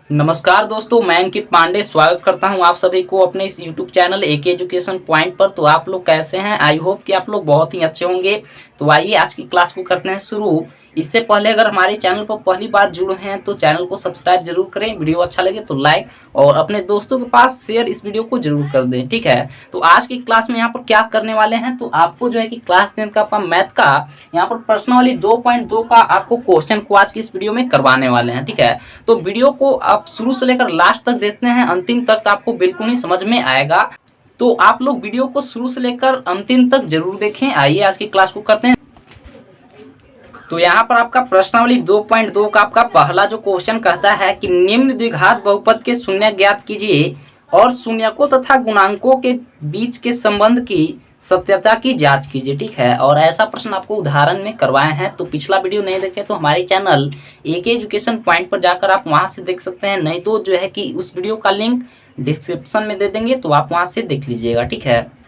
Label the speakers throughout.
Speaker 1: नमस्कार दोस्तों, मैं अंकित पांडे स्वागत करता हूं आप सभी को अपने इस YouTube channel A K education point पर। तो आप लोग कैसे हैं? आई होप कि आप लोग बहुत ही अच्छे होंगे। तो आइए आज की क्लास को करते हैं शुरू। इससे पहले अगर हमारे चैनल पर पहली बार जुड़े हैं तो चैनल को सब्सक्राइब जरूर करें। वीडियो अच्छा लगे तो लाइक और अपने दोस्तों के पास शेयर इस वीडियो को जरूर कर दें, ठीक है। तो आज की क्लास में यहाँ पर क्या करने वाले हैं, तो आपको जो है कि क्लास 10 का आपका मैथ का यहाँ पर प्रश्नावली 2.2 का आपको क्वेश्चन को आज की इस वीडियो में करवाने वाले हैं, ठीक है। तो वीडियो को आप शुरू से लेकर लास्ट तक देखते हैं, अंतिम तक आपको बिल्कुल ही समझ में आएगा। तो आप लोग वीडियो को शुरू से लेकर अंतिम तक जरूर देखें। आइए आज की क्लास को करते हैं। तो यहाँ पर आपका प्रश्नावली 2.2 का आपका पहला जो क्वेश्चन कहता है कि निम्न द्विघात बहुपद के शून्य ज्ञात कीजिए और शून्यकों तथा गुणांकों के बीच के संबंध की सत्यता की जांच कीजिए, ठीक है। और ऐसा प्रश्न आपको उदाहरण में करवाए हैं। तो पिछला वीडियो नहीं देखे तो हमारे चैनल एके एजुकेशन पॉइंट पर जाकर आप वहां से देख सकते हैं, नहीं तो जो है कि उस वीडियो का लिंक डिस्क्रिप्शन में दे देंगे, तो आप वहां से देख लीजिएगा, ठीक है।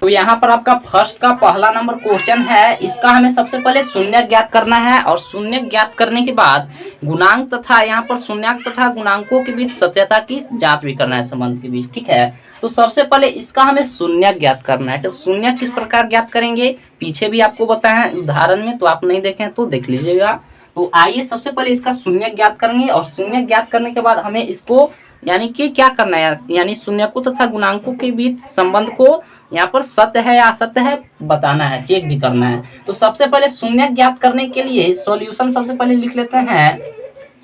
Speaker 1: तो यहाँ पर आपका फर्स्ट का पहला नंबर क्वेश्चन है। इसका हमें सबसे पहले शून्य ज्ञात करना है और शून्य ज्ञात करने के बाद गुणांक तथा यहाँ पर शून्याक तथा गुणांकों के बीच सत्यता की जांच भी करना है, संबंध के बीच, ठीक है। तो सबसे पहले इसका हमें शून्य ज्ञात करना है। तो शून्य किस प्रकार ज्ञात करेंगे, पीछे भी आपको बताया है उदाहरण में, तो आप नहीं देखें तो देख लीजिएगा। तो आइए सबसे पहले इसका शून्य ज्ञात करेंगे और शून्य ज्ञात करने के बाद हमें इसको यानी कि क्या करना है, यानी शून्यकों तथा गुणांकों के बीच संबंध को यहाँ पर सत्य है या असत्य है बताना है, चेक भी करना है। तो सबसे पहले शून्य ज्ञात करने के लिए सॉल्यूशन सबसे पहले लिख लेते हैं।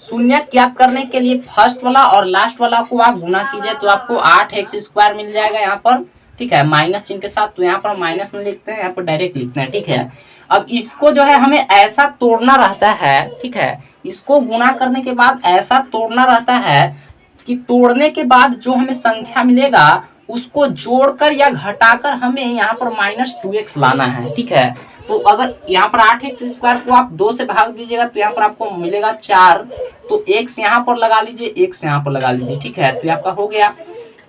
Speaker 1: शून्य ज्ञात करने के लिए फर्स्ट वाला और लास्ट वाला को आप गुना कीजिए तो आपको 8x² मिल जाएगा यहाँ पर, ठीक है, माइनस चिन्ह के साथ। तो यहाँ पर माइनस में लिखते हैं, यहाँ पर डायरेक्ट लिखते हैं, ठीक है। अब इसको जो है हमें ऐसा तोड़ना रहता है, ठीक है। इसको गुना करने के बाद ऐसा तोड़ना रहता है कि तोड़ने के बाद जो हमें संख्या मिलेगा उसको जोड़कर या घटाकर हमें यहाँ पर -2x लाना है, ठीक है। तो अगर यहाँ पर 8x² को आप 2 से भाग दीजिएगा तो यहाँ पर आपको मिलेगा 4। तो x यहाँ पर लगा लीजिए, x यहाँ पर लगा लीजिए, ठीक है। तो ये आपका हो गया।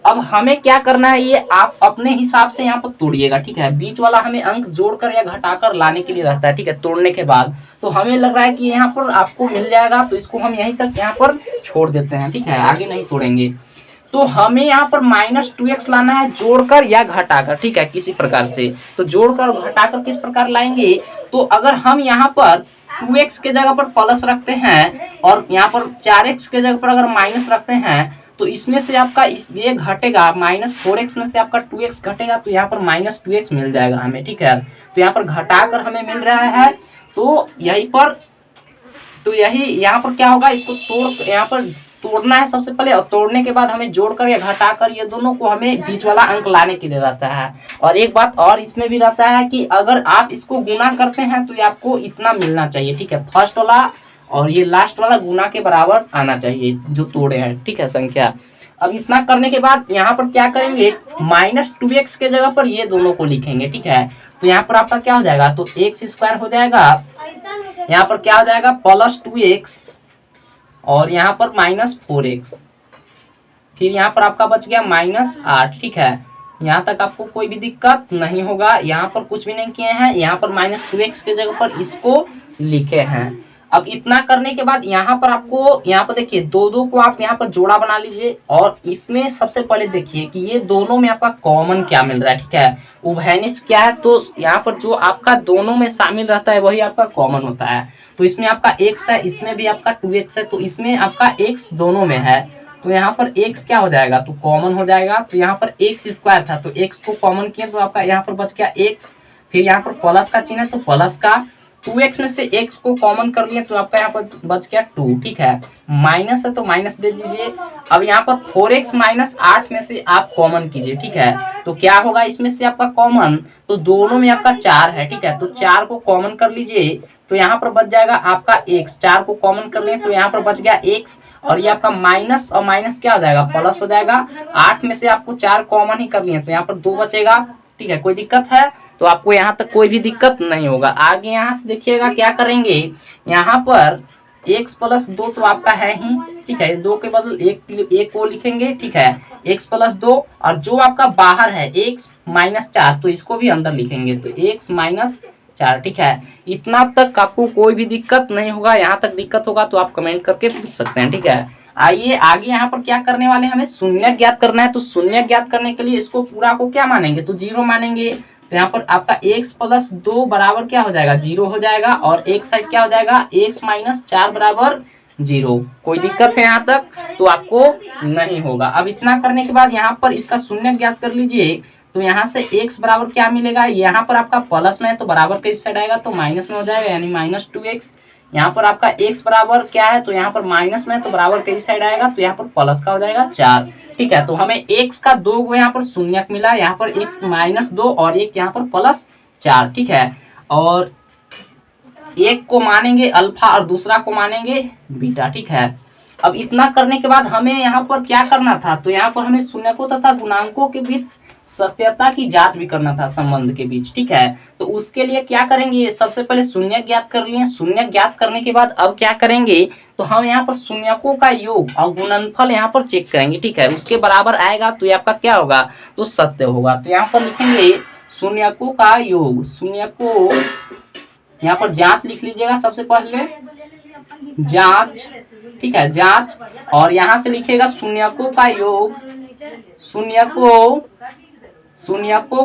Speaker 1: अब हमें क्या करना है, ये आप अपने हिसाब से यहाँ पर तोड़िएगा, ठीक है। बीच वाला हमें अंक जोड़कर या घटाकर लाने के लिए रहता है, ठीक है, तोड़ने के बाद। तो हमें लग रहा है कि यहाँ पर आपको मिल जाएगा, तो इसको हम यहीं तक यहाँ पर छोड़ देते हैं, ठीक है, आगे नहीं तोड़ेंगे। तो हमें यहाँ पर -2x लाना है जोड़कर या घटाकर, ठीक है, किसी प्रकार से। तो जोड़कर घटाकर किस प्रकार लाएंगे, तो अगर हम यहाँ पर 2x के जगह पर प्लस रखते हैं और यहाँ पर 4x के जगह पर अगर माइनस रखते हैं तो इसमें से आपका ये घटेगा, -4x में से आपका 2x घटेगा, तो यहाँ पर -2x मिल जाएगा हमें, ठीक है। तो यहाँ पर घटाकर हमें मिल रहा है, तो यहीं पर तो यही यहाँ पर क्या होगा, इसको यहाँ पर तोड़ना है सबसे पहले, और तोड़ने के बाद हमें जोड़कर या घटाकर ये दोनों को हमें बीच वाला अंक लाने के लिए रहता है। और एक बात और इसमें भी रहता है कि अगर आप इसको गुना करते हैं तो ये आपको इतना मिलना चाहिए, ठीक है। फर्स्ट वाला और ये लास्ट वाला गुना के बराबर आना चाहिए जो तोड़े हैं, ठीक है, संख्या। अब इतना करने के बाद यहाँ पर क्या करेंगे, -2x के जगह पर ये दोनों को लिखेंगे, ठीक है। तो यहाँ पर आपका क्या हो जाएगा, तो x² हो जाएगा, यहाँ पर क्या हो जाएगा +2x और यहाँ पर -4x, फिर यहाँ पर आपका बच गया -8, ठीक है। यहाँ तक आपको कोई भी दिक्कत नहीं होगा, यहाँ पर कुछ भी नहीं किए हैं, यहाँ पर -2x के जगह पर इसको लिखे हैं। अब इतना करने के बाद यहाँ पर आपको यहाँ पर देखिए दो को आप यहाँ पर जोड़ा बना लीजिए और इसमें सबसे पहले देखिए कि ये दोनों में आपका कॉमन क्या मिल रहा है, ठीक है। उभयनिष्ठ क्या है, तो यहाँ पर जो आपका दोनों में शामिल रहता है वही आपका कॉमन होता है। तो इसमें आपका x है, इसमें भी आपका 2x है, तो इसमें आपका x दोनों में है, तो यहाँ पर x क्या हो जाएगा, तो कॉमन हो जाएगा। तो यहाँ पर x² था तो x को कॉमन किया तो आपका यहाँ पर बच गया x, फिर यहाँ पर प्लस का चिन्ह है तो प्लस का, 2x में से x को कॉमन कर लिए तो आपका यहाँ पर बच गया 2, ठीक है। माइनस है तो माइनस दे दीजिए। अब यहाँ पर 4x -8 में से आप कॉमन कीजिए, ठीक है। तो क्या होगा इसमें से आपका कॉमन, तो दोनों में आपका 4 है, ठीक है। तो 4 को कॉमन कर लीजिए तो यहाँ पर बच जाएगा आपका x, 4 को कॉमन कर लिए तो यहाँ पर बच गया x, और ये आपका माइनस और माइनस क्या हो जाएगा, प्लस हो जाएगा। 8 में से आपको 4 कॉमन ही कर लिए तो यहाँ पर 2 बचेगा, ठीक है। कोई दिक्कत है तो आपको यहाँ तक कोई भी दिक्कत नहीं होगा। आगे यहाँ से देखिएगा क्या करेंगे, यहाँ पर x + 2 तो आपका है ही, ठीक है, 2 के बदल एक को लिखेंगे, ठीक है, x + 2, और जो आपका बाहर है x - 4 तो इसको भी अंदर लिखेंगे, तो x - 4, ठीक है। इतना तक आपको कोई भी दिक्कत नहीं होगा, यहाँ तक दिक्कत होगा तो आप कमेंट करके पूछ सकते हैं, ठीक है। आइए आगे यहाँ पर क्या करने वाले हैं, हमें शून्य ज्ञात करना है। तो शून्य ज्ञात करने के लिए इसको पूरा को क्या मानेंगे, तो जीरो मानेंगे। तो यहाँ पर आपका x प्लस 2 बराबर क्या हो जाएगा, जीरो हो जाएगा। और एक साइड क्या हो जाएगा, x माइनस 4 बराबर जीरो। कोई दिक्कत है यहाँ तक, तो आपको नहीं होगा। अब इतना करने के बाद यहाँ पर इसका शून्य ज्ञात कर लीजिए। तो यहाँ से x बराबर क्या मिलेगा, यहाँ पर आपका प्लस में है तो बराबर किस साइड आएगा, तो माइनस में हो जाएगा, यानी -2x। यहाँ पर आपका x बराबर क्या है, तो यहाँ पर माइनस में है तो बराबर किस साइड आएगा, तो यहाँ पर प्लस का हो जाएगा 4। ठीक है, तो हमें x का 2 को यहाँ पर शून्य मिला, यहाँ पर x -2 और एक यहाँ पर +4। ठीक है, और एक को मानेंगे अल्फा और दूसरा को मानेंगे बीटा। ठीक है, अब इतना करने के बाद हमें यहाँ पर क्या करना था, तो यहाँ पर हमें शून्यकों तथा गुणांकों के बीच सत्यता की जांच भी करना था, संबंध के बीच। ठीक है, तो उसके लिए क्या करेंगे, सबसे पहले शून्य ज्ञात कर लिए। शून्य ज्ञात करने के बाद अब क्या करेंगे, तो हम यहाँ पर शून्यकों का योग और गुणनफल यहाँ पर चेक करेंगे। ठीक है, उसके बराबर आएगा तो ये आपका क्या होगा, तो सत्य होगा। तो यहाँ पर लिखेंगे शून्यकों का योग, शून्यकों, यहाँ पर जांच लिख लीजिएगा सबसे पहले, जांच। ठीक है, जांच, और यहाँ से लिखेगा शून्यकों का योग, शून्यकों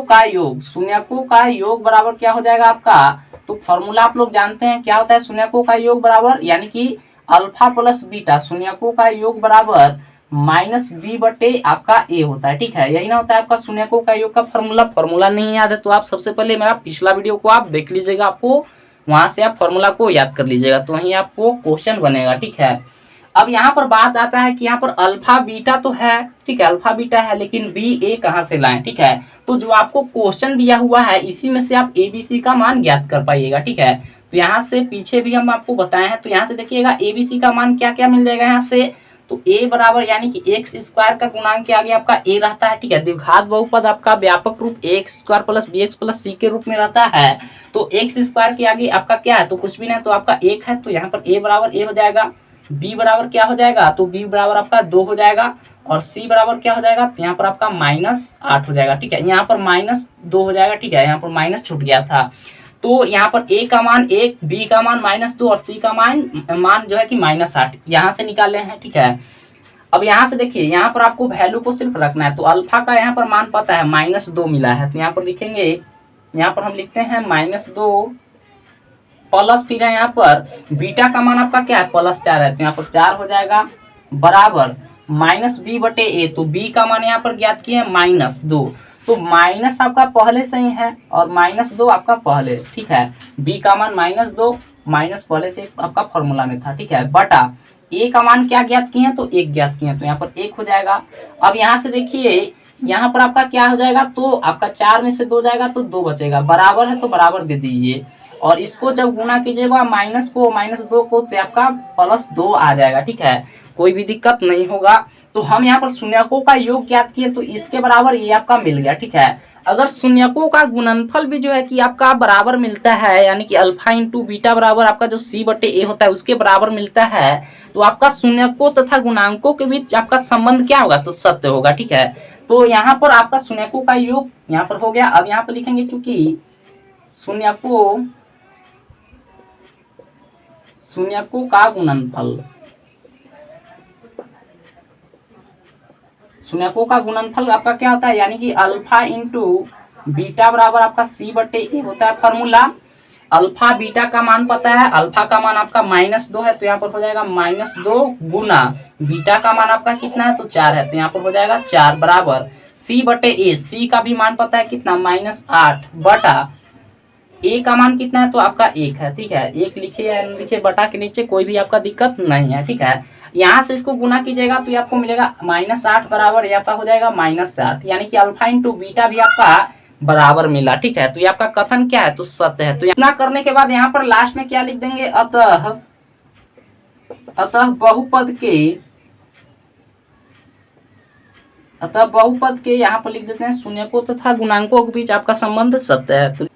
Speaker 1: का योग, शून्यकों का योग बराबर क्या हो जाएगा आपका, तो फॉर्मूला आप लोग जानते हैं क्या होता है शून्यकों का योग बराबर, यानी कि अल्फा प्लस बीटा, शून्यकों का योग बराबर -b बटे आपका a होता है। ठीक है, यही ना होता है आपका शून्यकों का योग का फॉर्मूला नहीं याद है तो आप सबसे पहले मेरा पिछला वीडियो को आप देख लीजिएगा, आपको वहां से आप फॉर्मूला को याद कर लीजिएगा, तो वहीं आपको क्वेश्चन बनेगा। ठीक है, अब यहाँ पर बात आता है कि यहाँ पर अल्फा बीटा तो है, ठीक है, अल्फा बीटा है, लेकिन बी ए कहाँ से लाएं। ठीक है, तो जो आपको क्वेश्चन दिया हुआ है इसी में से आप एबीसी का मान ज्ञात कर पाइएगा। ठीक है, तो यहाँ से पीछे भी हम आपको बताए हैं, तो यहाँ से देखिएगा एबीसी का मान क्या क्या मिल जाएगा यहाँ से, तो a बराबर यानी कि एक्स स्क्वायर का गुणांक के आगे आपका a रहता है। ठीक है, द्विघात बहुपद आपका व्यापक रूप X square plus B X plus C के रूप में रहता है, तो एक्स स्क्वायर के आगे आपका क्या है, तो कुछ भी नहीं, तो आपका 1 है, तो यहाँ पर a बराबर a हो जाएगा, b बराबर क्या हो जाएगा, तो b बराबर आपका 2 हो जाएगा, और c बराबर क्या हो जाएगा, तो यहाँ पर आपका -8 हो जाएगा। ठीक है, यहाँ पर -2 हो जाएगा। ठीक है, यहाँ पर माइनस छूट गया था, तो यहाँ पर a का मान 1, b का मान -2 और c का मान जो है कि -8 यहाँ से निकाले हैं। ठीक है, अब यहाँ से देखिए, यहाँ पर आपको वैल्यू को सिर्फ रखना है, तो अल्फा का यहाँ पर मान पता है -2 मिला है, तो यहाँ पर लिखेंगे, यहाँ पर हम लिखते हैं -2 प्लस, फिर यहाँ पर बीटा का मान आपका क्या है, +4 है, तो यहाँ पर 4 हो जाएगा, बराबर -b बटे a, तो b का मान यहाँ पर ज्ञात किए -2, तो माइनस आपका पहले से ही है और -2 आपका पहले। ठीक है, b का मान -2, माइनस पहले से आपका फॉर्मूला में था। ठीक है, बटा a का मान क्या ज्ञात किए हैं, तो 1 ज्ञात किए हैं, तो यहाँ पर 1 हो जाएगा। अब यहाँ से देखिए, यहाँ पर आपका क्या हो जाएगा, तो आपका 4 में से 2 जाएगा तो 2 बचेगा, बराबर है तो बराबर दे दीजिए, और इसको जब गुना कीजिएगा -2 को तो आपका +2 आ जाएगा। ठीक है, कोई भी दिक्कत नहीं होगा। तो हम यहाँ पर शून्यकों का योग ज्ञात किए, तो इसके बराबर ये आपका मिल गया। ठीक है, अगर शून्यकों का गुणनफल भी जो है कि आपका बराबर मिलता है, यानी कि अल्फा इंटू बीटा बराबर आपका जो c बटे a होता है उसके बराबर मिलता है, तो आपका शून्यकों तथा गुणांकों के बीच आपका संबंध क्या होगा, तो सत्य होगा। ठीक है, तो यहाँ पर आपका शून्यकों का योग यहाँ पर हो गया। अब यहाँ पर लिखेंगे चूंकि शून्यकों का गुणनफल, शून्यकों का गुणनफल आपका क्या होता है, यानी कि अल्फा इंटू बीटा बराबर आपका c बटे a होता है फॉर्मूला। अल्फा बीटा का मान पता है, अल्फा का मान आपका -2 है, तो यहाँ पर हो जाएगा -2 गुना बीटा का मान आपका कितना है, तो 4 है, तो यहाँ पर हो जाएगा 4 बराबर c बटे a, c का भी मान पता है कितना, -8 बटा a का मान कितना है, तो आपका 1 है। ठीक है, 1 लिखिए या लिखिए, बटा के नीचे कोई भी आपका दिक्कत नहीं है। ठीक है, यहाँ से इसको गुना कीजिएगा तो ये आपको मिलेगा -8 बराबर, ये आपका हो जाएगा -8, यानी कि अल्फा इंटू बीटा भी आपका बराबर मिला। ठीक है, तो ये आपका कथन क्या है, तो सत्य है। तो इतना करने के बाद यहाँ पर लास्ट में क्या लिख देंगे, अतः बहुपद के यहाँ पर लिख देते हैं शून्यकों तथा गुणांकों के बीच आपका संबंध सत्य है।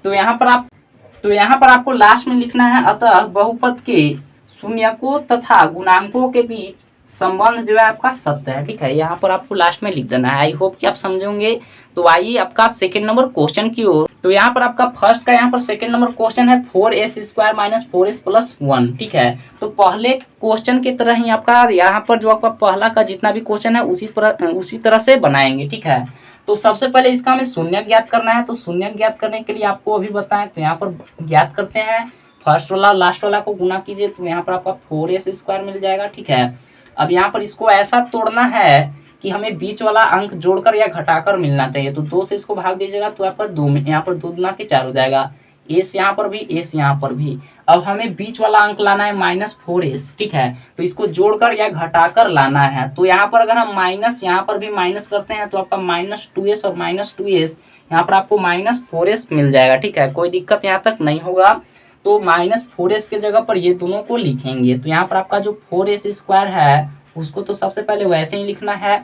Speaker 1: तो यहाँ पर आपको लास्ट में लिखना है, अतः बहुपद के शून्यकों तथा गुणांकों के बीच संबंध जो है आपका सत्य है। ठीक है, यहाँ पर आपको लास्ट में लिख देना है। आई होप कि आप समझेंगे। तो आइए आपका सेकंड नंबर क्वेश्चन की ओर। तो यहाँ पर आपका फर्स्ट का यहाँ पर सेकंड नंबर क्वेश्चन है 4s square minus 4s plus 1। ठीक है, तो पहले क्वेश्चन की तरह ही आपका यहाँ पर जो आपका पहला का जितना भी क्वेश्चन है उसी तरह से बनाएंगे। ठीक है, तो सबसे पहले इसका हमें शून्य ज्ञात करना है। तो शून्य ज्ञात करने के लिए आपको अभी बताएं, तो यहाँ पर ज्ञात करते हैं। फर्स्ट वाला लास्ट वाला को गुना कीजिए, तो यहाँ पर आपका 4s स्क्वायर मिल जाएगा। ठीक है, अब यहाँ पर इसको ऐसा तोड़ना है कि हमें बीच वाला अंक जोड़कर या घटाकर मिलना चाहिए। तो 2 से इसको भाग दीजिएगा, तो यहाँ पर 2 में यहाँ पर 2 दूना के 4 हो जाएगा। एस यहाँ पर भी, एस यहाँ पर भी। अब हमें बीच वाला अंक लाना है -4s। ठीक है, तो इसको जोड़कर या घटाकर लाना है। तो यहाँ पर अगर हम माइनस यहाँ पर भी माइनस करते हैं, तो आपका -2s और -2s यहाँ पर आपको -4s मिल जाएगा। ठीक है, कोई दिक्कत यहाँ तक नहीं होगा। तो -4s के जगह पर ये दोनों को लिखेंगे। तो यहाँ पर आपका जो 4s स्क्वायर है उसको तो सबसे पहले वैसे ही लिखना है,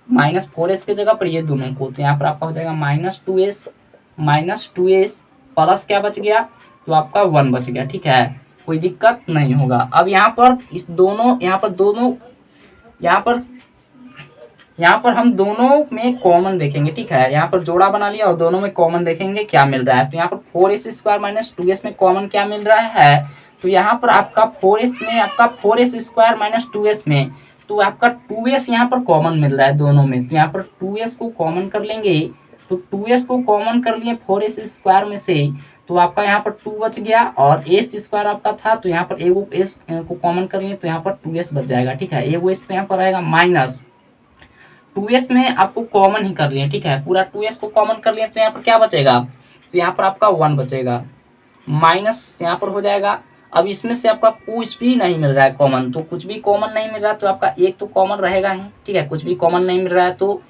Speaker 1: -4s के जगह पर ये दोनों को। तो यहाँ पर आपका हो जाएगा -2s प्लस क्या बच गया, तो आपका 1 बच गया। ठीक है, कोई दिक्कत नहीं होगा। अब यहाँ पर इस दोनों यहाँ पर हम दोनों में कॉमन देखेंगे। ठीक है, यहाँ पर जोड़ा बना लिया और दोनों में कॉमन देखेंगे क्या मिल रहा है। तो यहाँ पर 4s स्क्वायर माइनस 2s में कॉमन क्या मिल रहा है, तो यहाँ पर आपका 4s में आपका 4s स्क्वायर माइनस 2s में तो आपका 2s यहाँ पर कॉमन मिल रहा है दोनों में। तो यहाँ पर 2s को कॉमन कर लेंगे, तो 2s को कॉमन कर लिए 4s स्क्वायर में से, तो आपका यहाँ पर 2 बच गया और s स्क्वायर आपका था, तो यहाँ पर एगो s को कॉमन कर लिए, तो यहाँ पर 2s बच जाएगा। ठीक है, एगो s तो यहाँ पर आएगा माइनस 2s में आपको कॉमन ही कर लिए। ठीक है, पूरा 2s को कॉमन कर लिए, तो यहाँ पर क्या बचेगा, तो यहाँ पर आपका 1 बचेगा, माइनस यहाँ पर हो जाएगा। अब इसमें से आपका कुछ भी नहीं मिल रहा है कॉमन, तो कुछ भी कॉमन नहीं मिल रहा है, तो आपका एक तो कॉमन रहेगा ही। ठीक है, कुछ भी कॉमन नहीं मिल रहा है, तो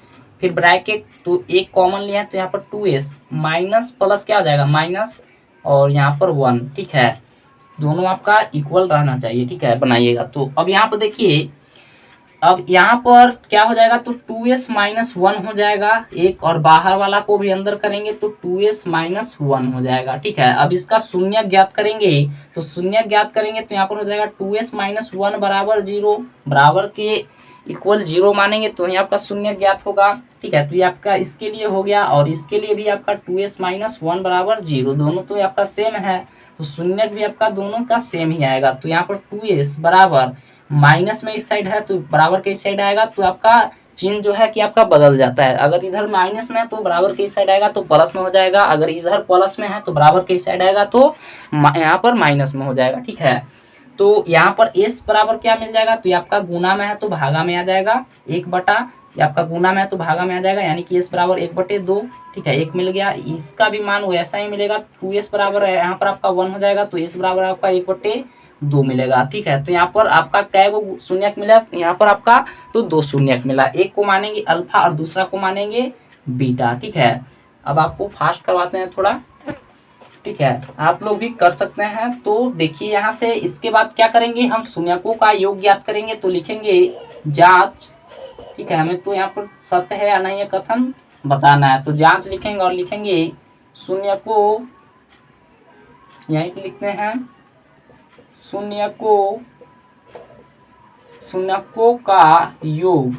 Speaker 1: फिर ब्रैकेट, तो एक कॉमन लिया है, तो यहाँ पर 2s माइनस प्लस क्या हो जाएगा, माइनस और यहाँ पर 1। ठीक है, दोनों आपका इक्वल रहना चाहिए। ठीक है, बनाइएगा। तो अब यहाँ पर देखिए, अब यहाँ पर क्या हो जाएगा, तो 2s माइनस 1 हो जाएगा एक, और बाहर वाला को भी अंदर करेंगे तो 2s माइनस 1 हो जाएगा। ठीक है, अब इसका शून्य ज्ञात करेंगे, तो शून्य ज्ञात करेंगे तो यहाँ पर हो जाएगा 2s माइनस 1 बराबर 0, बराबर के इक्वल 0 मानेंगे तो यहाँ आपका शून्य ज्ञात होगा। ठीक है, तो ये आपका इसके लिए हो गया और इसके लिए भी आपका 2s माइनस 1 बराबर 0, दोनों तो आपका सेम है, तो शून्य भी आपका दोनों का सेम ही आएगा। तो यहाँ पर 2s बराबर माइनस में इस साइड है तो बराबर के इस साइड आएगा, तो आपका चिन्ह जो है कि आपका बदल जाता है। अगर इधर माइनस में है तो बराबर के इस साइड आएगा तो प्लस में हो जाएगा, अगर इधर प्लस में है तो बराबर के इस साइड आएगा तो यहाँ पर माइनस में हो जाएगा। ठीक है, तो यहाँ पर s बराबर क्या मिल जाएगा, तो ये आपका गुना में है तो भागा में आ जाएगा 1/, ये आपका गुना में है तो भागा में आ जाएगा, यानी कि s बराबर 1/2। ठीक है, 1 मिल गया, इसका भी मान वैसा ही मिलेगा। 2s बराबर है यहाँ पर आपका 1 हो जाएगा, तो s बराबर आपका 1/2 मिलेगा। ठीक है, तो यहाँ पर आपका कै गो शून्यक मिला, यहाँ पर आपका तो 2 शून्यक मिला, एक को मानेंगे अल्फा और दूसरा को मानेंगे बीटा। ठीक है, अब आपको फास्ट करवाते हैं थोड़ा। ठीक है, आप लोग भी कर सकते हैं। तो देखिए यहाँ से इसके बाद क्या करेंगे, हम शून्यकों का योग ज्ञात करेंगे, तो लिखेंगे जांच। ठीक है, हमें तो यहाँ पर सत्य है या नहीं है कथन बताना है, तो जांच लिखेंगे और लिखेंगे शून्यकों, यहीं पे लिखते हैं शून्यकों का योग।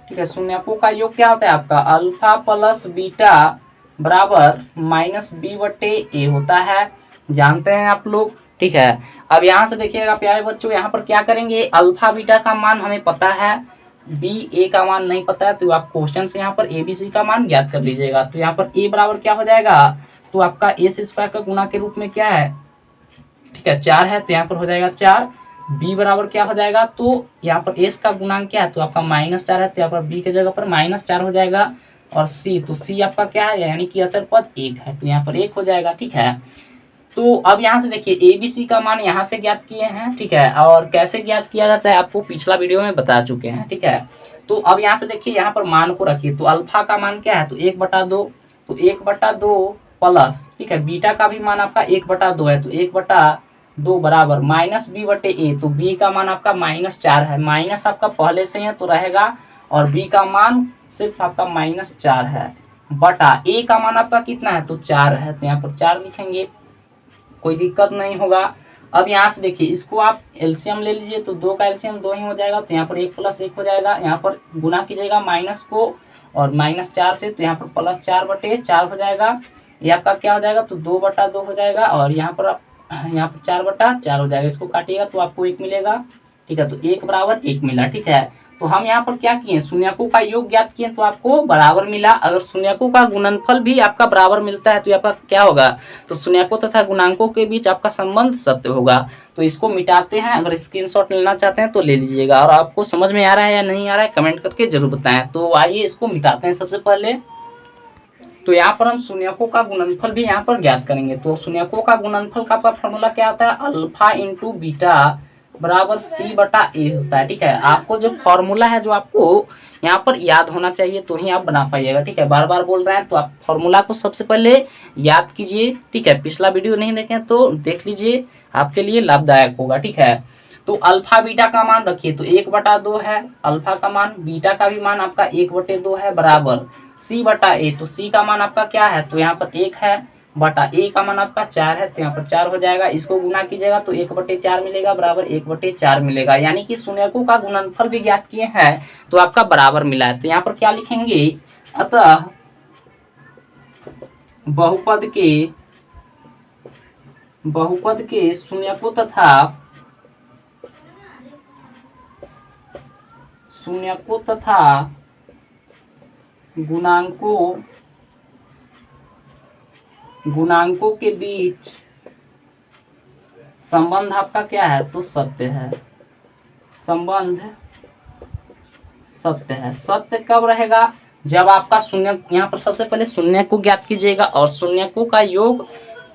Speaker 1: ठीक है, शून्यकों का योग क्या होता है आपका, अल्फा प्लस बीटा बराबर -b/a होता है, जानते हैं आप लोग। ठीक है, अब यहाँ से देखिएगा प्यारे बच्चों, यहाँ पर क्या करेंगे, अल्फा बीटा का मान हमें पता है, a का मान नहीं पता है, तो आप क्वेश्चन से यहाँ पर abc का मान ज्ञात कर लीजिएगा। तो यहाँ पर a बराबर क्या हो जाएगा, तो आपका s स्क्वायर का गुना के रूप में क्या है, ठीक है 4 है, तो यहाँ पर हो जाएगा 4। b बराबर क्या हो जाएगा, तो यहाँ पर s का गुणांक क्या है, तो आपका -4 है, तो यहाँ पर b के जगह पर -4 हो जाएगा। और c, तो c आपका क्या है, यानी कि अचर पद 1 है, तो यहाँ पर 1 हो जाएगा। ठीक है, तो अब यहाँ से देखिए abc का मान यहाँ से ज्ञात किए हैं। ठीक है, और कैसे ज्ञात किया जाता है आपको पिछला वीडियो में बता चुके हैं। ठीक है, तो अब यहाँ से देखिए यहाँ पर मान को रखिए, तो अल्फा का मान क्या है, तो 1/2, तो 1/2 प्लस, ठीक है बीटा का भी मान आपका 1/2 है, तो 1/2 बराबर -b/a, तो b का मान आपका -4 है, माइनस आपका पहले से है तो रहेगा, और b का मान सिर्फ आपका -4 है, बटा a का मान आपका कितना है, तो 4 है, तो यहाँ पर 4 लिखेंगे, कोई दिक्कत नहीं होगा। अब यहाँ से देखिए इसको आप एलसीएम ले लीजिए, तो 2 का एलसीएम 2 ही हो जाएगा, तो यहाँ पर 1 + 1 हो जाएगा। यहाँ पर गुना कीजिएगा माइनस को और -4 से, तो यहाँ पर +4/4 हो जाएगा। ये आपका क्या हो जाएगा, तो 2/2 हो जाएगा। और यहाँ पर आप यहाँ पर 4/4 हो जाएगा। इसको काटिएगा तो आपको 1 मिलेगा। ठीक है, तो 1 = 1 मिला। ठीक है, तो हम यहाँ पर क्या किए, शून्यकों का योग ज्ञात किए तो आपको बराबर मिला। अगर शून्यकों का गुणनफल भी आपका बराबर मिलता है तो आपका क्या होगा, तो शून्यकों तथा गुणांकों के बीच आपका संबंध सत्य होगा। तो इसको मिटाते हैं। अगर स्क्रीनशॉट लेना चाहते हैं तो ले लीजिएगा। और आपको समझ में आ रहा है या नहीं आ रहा है कमेंट करके जरूर बताएं। तो आइए इसको मिटाते हैं सबसे पहले। तो यहाँ पर हम शून्यकों का गुणनफल भी यहाँ पर ज्ञात करेंगे। तो शून्यकों का गुणनफल का आपका फॉर्मूला क्या आता है, अल्फा इंटू बीटा बराबर C/A होता है। ठीक है, आपको जो फॉर्मूला है जो आपको यहाँ पर याद होना चाहिए तो ही आप बना पाइएगा। ठीक है, बार बार बोल रहे हैं तो आप फॉर्मूला को सबसे पहले याद कीजिए। ठीक है, पिछला वीडियो नहीं देखें तो देख लीजिए, आपके लिए लाभदायक होगा। ठीक है, तो अल्फा बीटा का मान रखिए तो 1/2 है अल्फा का मान, बीटा का भी मान आपका 1/2 है बराबर C/A। तो C का मान आपका क्या है, तो यहाँ पर 1 है बटा A का मान आपका 4 है, तो यहाँ पर 4 हो जाएगा। इसको गुना कीजिएगा तो 1/4 मिलेगा बराबर 1/4 मिलेगा। यानी कि शून्यकों का गुणनफल भी ज्ञात किए हैं तो आपका बराबर मिला है। तो यहाँ पर क्या लिखेंगे, अतः बहुपद के शून्यकों तथा गुणांकों के बीच संबंध आपका क्या है, तो सत्य है। संबंध सत्य है। सत्य कब रहेगा, जब आपका शून्य, यहाँ पर सबसे पहले शून्य को ज्ञात कीजिएगा और शून्यकों का योग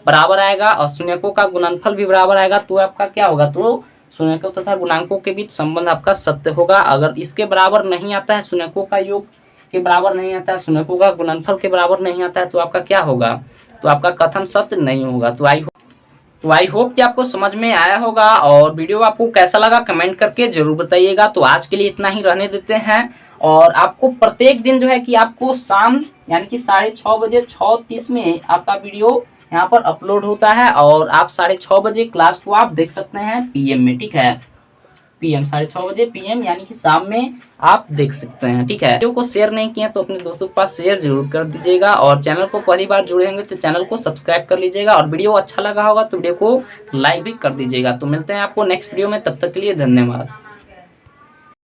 Speaker 1: बराबर आएगा और शून्यकों का गुणनफल भी बराबर आएगा तो आपका क्या होगा, तो शून्यकों तथा गुणांकों के बीच संबंध आपका सत्य होगा। अगर इसके बराबर नहीं आता है, शून्यकों का योग के बराबर नहीं आता है, शून्यकों का गुणनफल के बराबर नहीं आता है तो आपका क्या होगा, तो आपका कथन सत्य नहीं होगा। तो आई होप कि आपको समझ में आया होगा। और वीडियो आपको कैसा लगा कमेंट करके जरूर बताइएगा। तो आज के लिए इतना ही रहने देते हैं। और आपको प्रत्येक दिन जो है कि आपको शाम यानी कि 6:30 बजे 6:30 में आपका वीडियो यहाँ पर अपलोड होता है और आप 6:30 बजे क्लास को आप देख सकते हैं PM में। ठीक है, PM 6:30 बजे PM यानी कि शाम में आप देख सकते हैं। ठीक है, वीडियो को शेयर नहीं किया तो अपने दोस्तों के पास शेयर जरूर कर दीजिएगा। और चैनल को पहली बार जुड़े होंगे तो चैनल को सब्सक्राइब कर लीजिएगा। और वीडियो अच्छा लगा होगा तो वीडियो को लाइक भी कर दीजिएगा। तो मिलते हैं आपको नेक्स्ट वीडियो में, तब तक के लिए धन्यवाद।